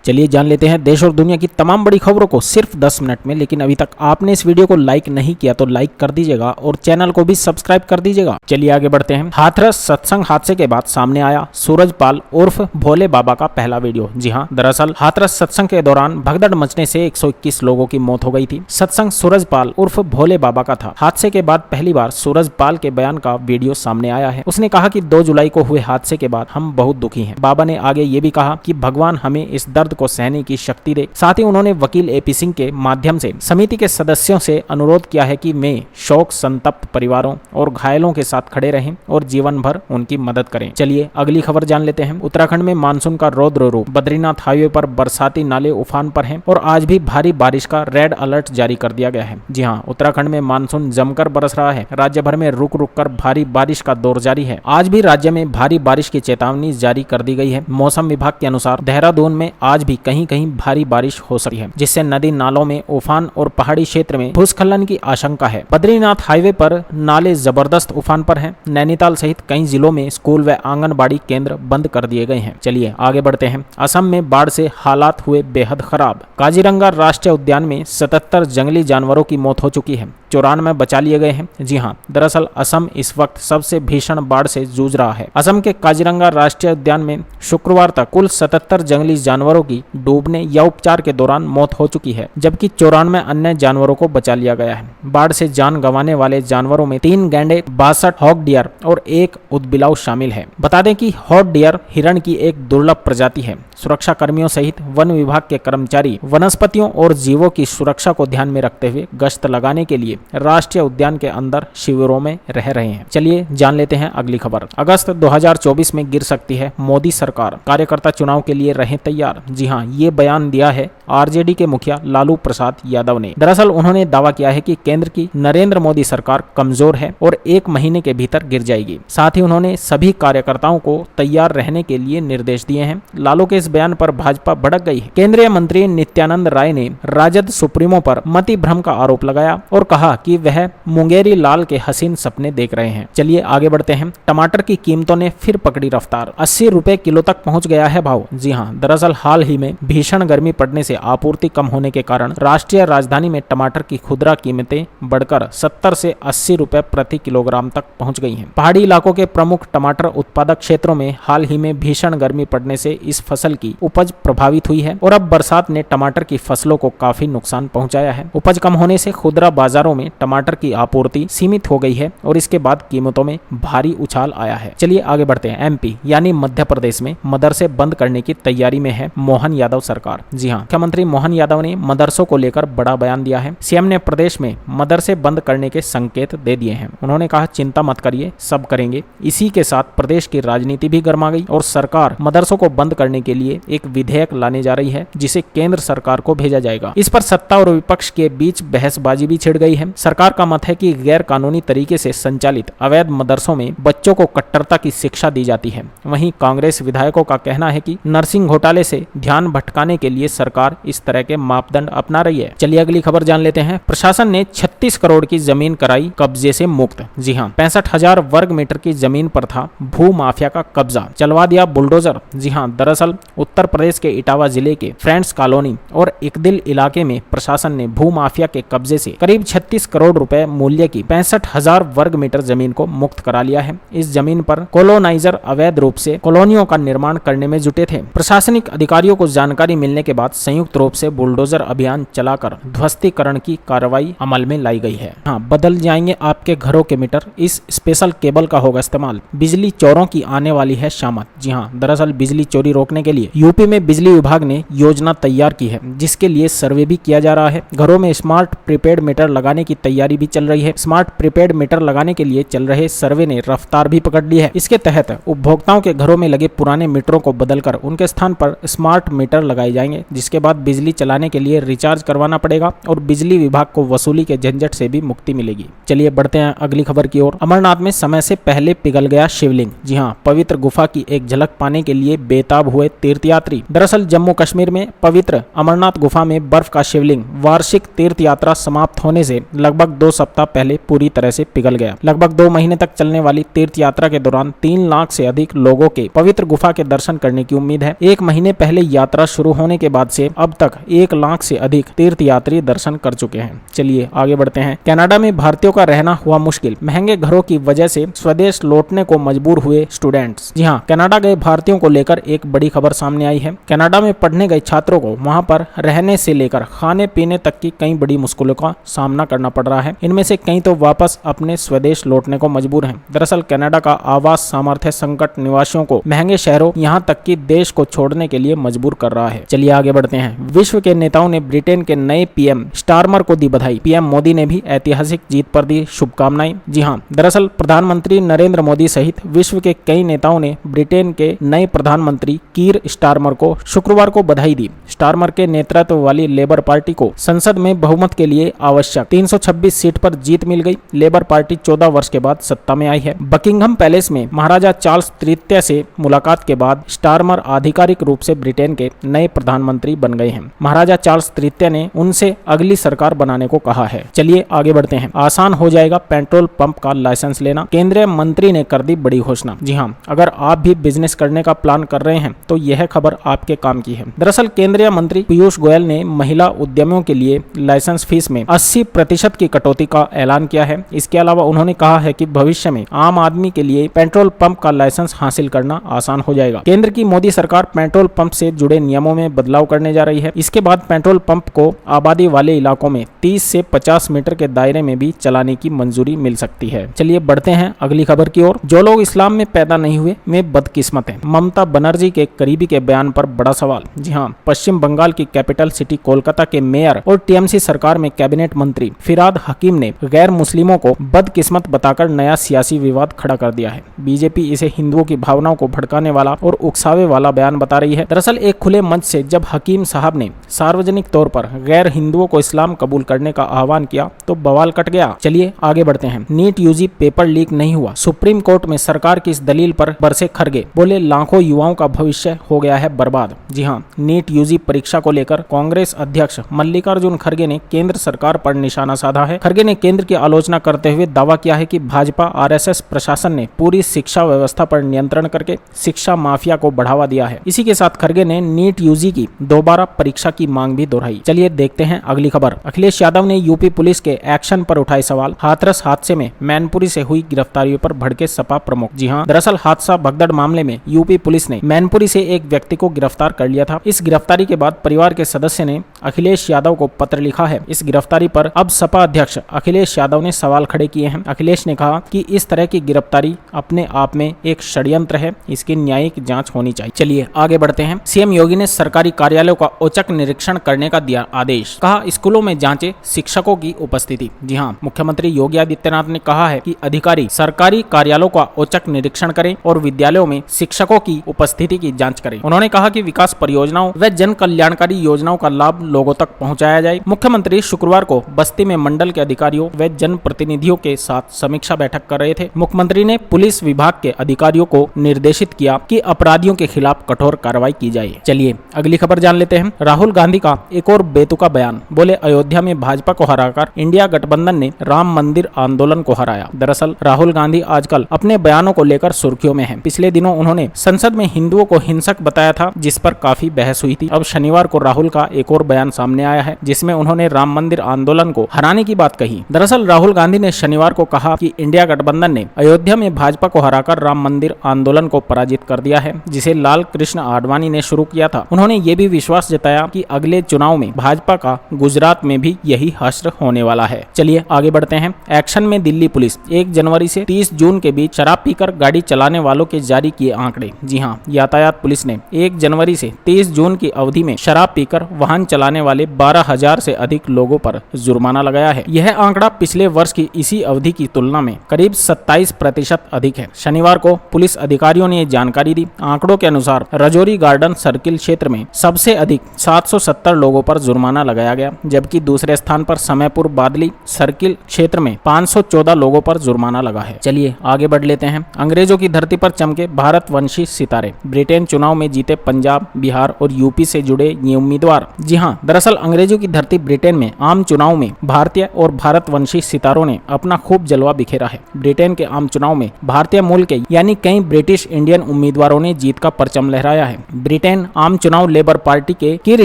चलिए जान लेते हैं देश और दुनिया की तमाम बड़ी खबरों को सिर्फ 10 मिनट में। लेकिन अभी तक आपने इस वीडियो को लाइक नहीं किया तो लाइक कर दीजिएगा और चैनल को भी सब्सक्राइब कर दीजिएगा। चलिए आगे बढ़ते हैं। हाथरस सत्संग हादसे के बाद सामने आया सूरजपाल उर्फ भोले बाबा का पहला वीडियो। जी हाँ, दरअसल हाथरस सत्संग के दौरान भगदड़ मचने से 121 लोगों की मौत हो गई थी। सत्संग सूरजपाल उर्फ भोले बाबा का था। हादसे के बाद पहली बार सूरजपाल के बयान का वीडियो सामने आया है। उसने कहा कि 2 जुलाई को हुए हादसे के बाद हम बहुत दुखी हैं। बाबा ने आगे ये भी कहा कि भगवान हमें इस दर्द को सहने की शक्ति दे। साथ ही उन्होंने वकील एपी सिंह के माध्यम से समिति के सदस्यों से अनुरोध किया है कि वे शोक संतप्त परिवारों और घायलों के साथ खड़े रहें और जीवन भर उनकी मदद करें। चलिए अगली खबर जान लेते हैं। उत्तराखंड में मानसून का रौद्र रूप। बद्रीनाथ हाईवे पर बरसाती नाले उफान पर हैं और आज भी भारी बारिश का रेड अलर्ट जारी कर दिया गया है। जी हाँ, उत्तराखंड में मानसून जमकर बरस रहा है। राज्य भर में रुक रुक कर भारी बारिश का दौर जारी है। आज भी राज्य में भारी बारिश की चेतावनी जारी कर दी गई है। मौसम विभाग के अनुसार देहरादून में आज भी कहीं कहीं भारी बारिश हो सकती है, जिससे नदी नालों में उफान और पहाड़ी क्षेत्र में भूस्खलन की आशंका है। बद्रीनाथ हाईवे पर नाले जबरदस्त उफान पर हैं। नैनीताल सहित कई जिलों में स्कूल व आंगनबाड़ी केंद्र बंद कर दिए गए हैं। चलिए आगे बढ़ते हैं। असम में बाढ़ से हालात हुए बेहद खराब। काजीरंगा राष्ट्रीय उद्यान में 77 जंगली जानवरों की मौत हो चुकी है। 94 बचा लिए गए हैं। जी हाँ, दरअसल असम इस वक्त सबसे भीषण बाढ़ से जूझ रहा है। असम के काजीरंगा राष्ट्रीय उद्यान में शुक्रवार तक कुल 77 जंगली जानवरों की डूबने या उपचार के दौरान मौत हो चुकी है, जबकि 94 अन्य जानवरों को बचा लिया गया है। बाढ़ से जान गंवाने वाले जानवरों में 3 गैंडे, 62 हॉग डियर और 1 ऊदबिलाव शामिल है। बता दें कि हॉग डियर हिरण की एक दुर्लभ प्रजाति है। सुरक्षा कर्मियों सहित वन विभाग के कर्मचारी वनस्पतियों और जीवों की सुरक्षा को ध्यान में रखते हुए गश्त लगाने के लिए राष्ट्रीय उद्यान के अंदर शिविरों में रह रहे हैं। चलिए जान लेते हैं अगली खबर। अगस्त 2024 में गिर सकती है मोदी सरकार, कार्यकर्ता चुनाव के लिए रहें तैयार। जी हाँ, ये बयान दिया है आरजेडी के मुखिया लालू प्रसाद यादव ने। दरअसल उन्होंने दावा किया है कि केंद्र की नरेंद्र मोदी सरकार कमजोर है और 1 महीने के भीतर गिर जाएगी। साथ ही उन्होंने सभी कार्यकर्ताओं को तैयार रहने के लिए निर्देश दिए हैं। लालू के इस बयान पर भाजपा भड़क गई है। केंद्रीय मंत्री नित्यानंद राय ने राजद सुप्रीमो पर मति भ्रम का आरोप लगाया और कहा कि वह मुंगेरी लाल के हसीन सपने देख रहे हैं। चलिए आगे बढ़ते हैं। टमाटर की कीमतों ने फिर पकड़ी रफ्तार। 80 रुपए किलो तक पहुंच गया है भाव। जी हाँ, दरअसल हाल ही में भीषण गर्मी पड़ने से आपूर्ति कम होने के कारण राष्ट्रीय राजधानी में टमाटर की खुदरा कीमतें बढ़कर 70 से 80 रुपए प्रति किलोग्राम तक पहुंच गई हैं। पहाड़ी इलाकों के प्रमुख टमाटर उत्पादक क्षेत्रों में हाल ही में भीषण गर्मी पड़ने से इस फसल की उपज प्रभावित हुई है और अब बरसात ने टमाटर की फसलों को काफी नुकसान पहुंचाया है। उपज कम होने से खुदरा बाजारों में टमाटर की आपूर्ति सीमित हो गई है और इसके बाद कीमतों में भारी उछाल आया है। चलिए आगे बढ़ते हैं। एमपी यानी मध्य प्रदेश में मदरसे बंद करने की तैयारी में है मोहन यादव सरकार। जी हाँ, मुख्यमंत्री मोहन यादव ने मदरसों को लेकर बड़ा बयान दिया है। सीएम ने प्रदेश में मदरसे बंद करने के संकेत दे दिए हैं। उन्होंने कहा, चिंता मत करिए, सब करेंगे। इसी के साथ प्रदेश की राजनीति भी गर्मा गई और सरकार मदरसों को बंद करने के लिए एक विधेयक लाने जा रही है, जिसे केंद्र सरकार को भेजा जाएगा। इस पर सत्ता और विपक्ष के बीच बहसबाजी भी छिड़ गई है। सरकार का मत है कि गैर कानूनी तरीके से संचालित अवैध मदरसों में बच्चों को कट्टरता की शिक्षा दी जाती है। वहीं कांग्रेस विधायकों का कहना है कि नरसिंह घोटाले से ध्यान भटकाने के लिए सरकार इस तरह के मापदंड अपना रही है। चलिए अगली खबर जान लेते हैं। प्रशासन ने 36 करोड़ की जमीन कराई कब्जे से मुक्त। जी हाँ, 65,000 वर्ग मीटर की जमीन पर था भू माफिया का कब्जा, चलवा दिया बुलडोजर। जी हाँ, दरअसल उत्तर प्रदेश के इटावा जिले के फ्रेंड्स कॉलोनी और इकदिल इलाके में प्रशासन ने भू माफिया के कब्जे से करीब 36 करोड़ रुपए मूल्य की 65,000 वर्ग मीटर जमीन को मुक्त करा लिया है। इस जमीन पर कोलोनाइजर अवैध रूप से कॉलोनियों का निर्माण करने में जुटे थे। प्रशासनिक अधिकारियों को जानकारी मिलने के बाद संयुक्त रूप से बुलडोजर अभियान चलाकर ध्वस्तीकरण की कार्रवाई अमल में लाई गई है। हाँ, बदल जाएंगे आपके घरों के मीटर। इस स्पेशल केबल का होगा इस्तेमाल। बिजली चोरों की आने वाली है शामत। जी हाँ, दरअसल बिजली चोरी रोकने के लिए यूपी में बिजली विभाग ने योजना तैयार की है, जिसके लिए सर्वे भी किया जा रहा है। घरों में स्मार्ट प्रीपेड मीटर लगाने की तैयारी भी चल रही है। स्मार्ट प्रीपेड मीटर लगाने के लिए चल रहे सर्वे ने रफ्तार भी पकड़ ली है। इसके तहत उपभोक्ताओं के घरों में लगे पुराने मीटरों को बदलकर उनके स्थान पर स्मार्ट मीटर लगाए जाएंगे, जिसके बाद बाद बिजली चलाने के लिए रिचार्ज करवाना पड़ेगा और बिजली विभाग को वसूली के झंझट से भी मुक्ति मिलेगी। चलिए बढ़ते हैं अगली खबर की ओर। अमरनाथ में समय से पहले पिघल गया शिवलिंग। जी हाँ, पवित्र गुफा की एक झलक पाने के लिए बेताब हुए तीर्थयात्री। दरअसल जम्मू कश्मीर में पवित्र अमरनाथ गुफा में बर्फ का शिवलिंग वार्षिक तीर्थ यात्रा समाप्त होने से लगभग 2 सप्ताह पहले पूरी तरह से पिघल गया। लगभग 2 महीने तक चलने वाली तीर्थ यात्रा के दौरान 3 लाख से अधिक लोगों के पवित्र गुफा के दर्शन करने की उम्मीद है। 1 महीने पहले यात्रा शुरू होने के बाद से अब तक 1 लाख से अधिक तीर्थ यात्री दर्शन कर चुके हैं। चलिए आगे बढ़ते हैं। कनाडा में भारतीयों का रहना हुआ मुश्किल। महंगे घरों की वजह से स्वदेश लौटने को मजबूर हुए स्टूडेंट्स। जी हाँ, कनाडा गए भारतीयों को लेकर एक बड़ी खबर सामने आई है। कनाडा में पढ़ने गए छात्रों को वहां पर रहने से लेकर खाने पीने तक की कई बड़ी मुश्किलों का सामना करना पड़ रहा है। इनमें से कई तो वापस अपने स्वदेश लौटने को मजबूर हैं। दरअसल कनाडा का आवास सामर्थ्य संकट निवासियों को महंगे शहरों यहाँ तक कि देश को छोड़ने के लिए मजबूर कर रहा है। चलिए आगे बढ़ते हैं। विश्व के नेताओं ने ब्रिटेन के नए पीएम स्टारमर को दी बधाई। पीएम मोदी ने भी ऐतिहासिक जीत पर दी शुभकामनाएं। जी हाँ, दरअसल प्रधानमंत्री नरेंद्र मोदी सहित विश्व के कई नेताओं ने ब्रिटेन के नए प्रधानमंत्री कीर स्टारमर को शुक्रवार को बधाई दी। स्टारमर के नेतृत्व वाली लेबर पार्टी को संसद में बहुमत के लिए आवश्यक 326 सीट पर जीत मिल गई। लेबर पार्टी 14 वर्ष के बाद सत्ता में आई है। बकिंघम पैलेस में महाराजा चार्ल्स तृतीय से मुलाकात के बाद स्टारमर आधिकारिक रूप से ब्रिटेन के नए प्रधानमंत्री बन गए हैं। महाराजा चार्ल्स तृतीय ने उनसे अगली सरकार बनाने को कहा है। चलिए आगे बढ़ते हैं। आसान हो जाएगा पेट्रोल पंप का लाइसेंस लेना। केंद्रीय मंत्री ने कर दी बड़ी घोषणा। जी हाँ, अगर आप भी बिजनेस करने का प्लान कर रहे हैं तो यह खबर आपके काम की है। दरअसल केंद्रीय मंत्री पीयूष गोयल ने महिला उद्यमियों के लिए लाइसेंस फीस में 80% की कटौती का ऐलान किया है। इसके अलावा उन्होंने कहा है कि भविष्य में आम आदमी के लिए पेट्रोल पंप का लाइसेंस हासिल करना आसान हो जाएगा। केंद्र की मोदी सरकार पेट्रोल पंप से जुड़े नियमों में बदलाव करने जा रही है। इसके बाद पेट्रोल पंप को आबादी वाले इलाकों में 30 से 50 मीटर के दायरे में भी चलाने की मंजूरी मिल सकती है। चलिए बढ़ते हैं अगली खबर की ओर। जो लोग इस्लाम में पैदा नहीं हुए वे बदकिस्मत हैं। ममता बनर्जी के करीबी के बयान पर बड़ा सवाल। जी हाँ, पश्चिम बंगाल की कैपिटल सिटी कोलकाता के मेयर और टीएमसी सरकार में कैबिनेट मंत्री फिराद हकीम ने गैर मुस्लिमों को बदकिस्मत बताकर नया सियासी विवाद खड़ा कर दिया है। बीजेपी इसे हिंदुओं की भावनाओं को भड़काने वाला और उकसावे वाला बयान बता रही है। दरअसल एक खुले मंच से जब हकीम साहब ने सार्वजनिक तौर पर गैर हिंदुओं को इस्लाम कबूल करने का आह्वान किया तो बवाल कट गया। चलिए आगे बढ़ते हैं। नीट यूजी पेपर लीक नहीं हुआ। सुप्रीम कोर्ट में सरकार की इस दलील पर बरसे खड़गे। बोले लाखों युवाओं का भविष्य हो गया है बर्बाद। जी हाँ, नीट यूजी परीक्षा को लेकर कांग्रेस अध्यक्ष मल्लिकार्जुन खड़गे ने केंद्र सरकार पर निशाना साधा है। खड़गे ने केंद्र की आलोचना करते हुए दावा किया है कि भाजपा आरएसएस प्रशासन ने पूरी शिक्षा व्यवस्था पर नियंत्रण करके शिक्षा माफिया को बढ़ावा दिया है। इसी के साथ खड़गे ने नीट यूजी की दोबारा परीक्षा की मांग भी दोहराई। चलिए देखते हैं अगली खबर। अखिलेश यादव ने यूपी पुलिस के एक्शन पर उठाए सवाल। हाथरस हादसे में मैनपुरी से हुई गिरफ्तारियों पर भड़के सपा प्रमुख। जी हाँ, दरअसल हादसा भगदड़ मामले में यूपी पुलिस ने मैनपुरी से एक व्यक्ति को गिरफ्तार कर लिया था। इस गिरफ्तारी के बाद परिवार के सदस्य ने अखिलेश यादव को पत्र लिखा है। इस गिरफ्तारी पर अब सपा अध्यक्ष अखिलेश यादव ने सवाल खड़े किए हैं। अखिलेश ने कहा कि इस तरह की गिरफ्तारी अपने आप में एक षड्यंत्र है, इसकी न्यायिक जांच होनी चाहिए। चलिए आगे बढ़ते हैं। सीएम योगी ने सरकारी कार्यालयों का औचक निरीक्षण करने का दिया आदेश। कहा स्कूलों में जांचे शिक्षकों की उपस्थिति। जी हाँ, मुख्यमंत्री योगी आदित्यनाथ ने कहा है कि अधिकारी सरकारी कार्यालयों का औचक निरीक्षण करें और विद्यालयों में शिक्षकों की उपस्थिति की जांच करें। उन्होंने कहा कि विकास परियोजनाओं व जन कल्याणकारी योजनाओं का लाभ लोगों तक पहुंचाया जाए। मुख्यमंत्री शुक्रवार को बस्ती में मंडल के अधिकारियों व जन प्रतिनिधियों के साथ समीक्षा बैठक कर रहे थे। मुख्यमंत्री ने पुलिस विभाग के अधिकारियों को निर्देशित किया कि अपराधियों के खिलाफ कठोर कार्रवाई की जाए। चलिए अगली खबर जान लेते हैं। राहुल गांधी का एक और बेतुका बयान। बोले अयोध्या में भाजपा को हराकर इंडिया गठबंधन ने राम मंदिर आंदोलन को हराया। दरअसल राहुल गांधी आजकल अपने बयानों को लेकर सुर्खियों में हैं। पिछले दिनों उन्होंने संसद में हिंदुओं को हिंसक बताया था, जिस पर काफी बहस हुई थी। अब शनिवार को राहुल का एक और बयान सामने आया है, जिसमें उन्होंने राम मंदिर आंदोलन को हराने की बात कही। दरअसल राहुल गांधी ने शनिवार को कहा कि इंडिया गठबंधन ने अयोध्या में भाजपा को हराकर राम मंदिर आंदोलन को पराजित कर दिया है, जिसे लाल कृष्ण आडवाणी ने शुरू किया था। उन्होंने ये भी विश्वास जताया कि अगले चुनाव में भाजपा का गुजरात में भी यही हश्र होने वाला है। चलिए आगे बढ़ते हैं। एक्शन में दिल्ली पुलिस 1 जनवरी से 30 जून के बीच शराब पीकर गाड़ी चलाने वालों के जारी किए आंकड़े। जी हाँ, यातायात पुलिस ने 1 जनवरी से 30 जून की अवधि में शराब पीकर वाहन चलाने वाले 12,000 से अधिक लोगों पर जुर्माना लगाया है। यह आंकड़ा पिछले वर्ष की इसी अवधि की तुलना में करीब 27% अधिक है। शनिवार को पुलिस अधिकारियों ने ये जानकारी दी। आंकड़ों के अनुसार रजौरी गार्डन सर्किल क्षेत्र में सबसे अधिक 770 लोगों पर जुर्माना लगाया गया, जबकि दूसरे स्थान पर समयपुर बादली सर्किल क्षेत्र में 514 लोगों पर जुर्माना लगा है। चलिए आगे बढ़ लेते हैं। अंग्रेजों की धरती पर चमके भारतवंशी सितारे। ब्रिटेन चुनाव में जीते पंजाब, बिहार और यूपी से जुड़े ये उम्मीदवार। जी हाँ, दरअसल अंग्रेजों की धरती ब्रिटेन में आम चुनाव में भारतीय और भारतवंशी सितारों ने अपना खूब जलवा बिखेरा है। ब्रिटेन के आम चुनाव में भारतीय मूल के यानी कई ब्रिटिश इंडियन उम्मीदवारों ने जीत का परचम लहराया है। ब्रिटेन आम चुनाव लेबर पार्टी के कीर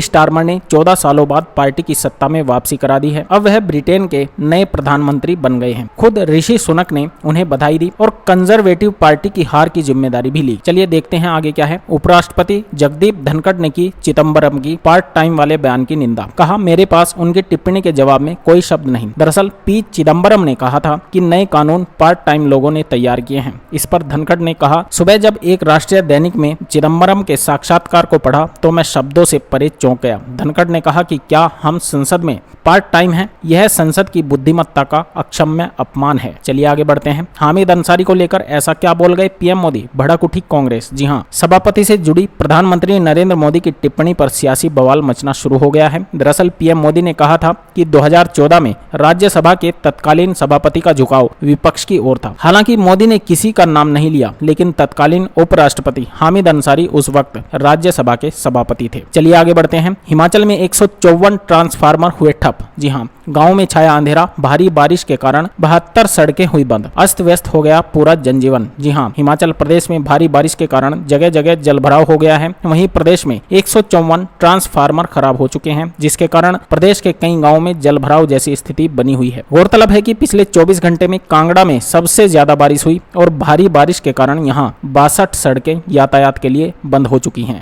स्टारमर ने 14 सालों बाद पार्टी की सत्ता में वापसी करा दी है। अब वह ब्रिटेन के नए प्रधानमंत्री बन गए हैं। खुद ऋषि सुनक ने उन्हें बधाई दी और कंजर्वेटिव पार्टी की हार की जिम्मेदारी भी ली। चलिए देखते हैं आगे क्या है। उपराष्ट्रपति जगदीप धनखड़ ने की चिदम्बरम की पार्ट टाइम वाले बयान की निंदा। कहा, मेरे पास उनकी टिप्पणी के जवाब में कोई शब्द नहीं। दरअसल पी चिदम्बरम ने कहा था कि नए कानून पार्ट टाइम लोगों ने तैयार किए हैं। इस पर धनखड़ ने कहा, सुबह जब एक राष्ट्रीय दैनिक में चिदम्बरम के साक्षात्कार को पढ़ा तो मैं शब्दों से परे चौंक गया। धनखड़ ने कहा कि क्या हम संसद में पार्ट टाइम हैं? यह संसद की बुद्धिमत्ता का अक्षम्य अपमान है। चलिए आगे बढ़ते हैं। हामिद अंसारी को लेकर ऐसा क्या बोल गए पीएम मोदी? भड़क उठी कांग्रेस। जी हां, सभापति से जुड़ी प्रधानमंत्री नरेंद्र मोदी की टिप्पणी पर सियासी बवाल मचना शुरू हो गया है। दरअसल पीएम मोदी ने कहा था कि 2014 में राज्यसभा के तत्कालीन सभापति का झुकाव विपक्ष की ओर था। हालांकि मोदी ने किसी का नाम नहीं लिया, लेकिन तत्कालीन उपराष्ट्रपति हामिद अंसारी उस वक्त राज्यसभा के सभापति थे। चलिए आगे बढ़ते हैं। हिमाचल में 154 ट्रांसफार्मर हुए ठप। जी हाँ, गांव में छाया अंधेरा। भारी बारिश के कारण 72 सड़कें हुई बंद। अस्त व्यस्त हो गया पूरा जनजीवन। जी हाँ, हिमाचल प्रदेश में भारी बारिश के कारण जगह जगह जलभराव हो गया है। वहीं प्रदेश में 154 ट्रांसफार्मर खराब हो चुके हैं, जिसके कारण प्रदेश के कई गाँव में जलभराव जैसी स्थिति बनी हुई है। गौरतलब है कि पिछले 24 घंटे में कांगड़ा में सबसे ज्यादा बारिश हुई और भारी बारिश के कारण यहाँ 62 सड़कें यातायात के लिए बंद हो चुकी हैं।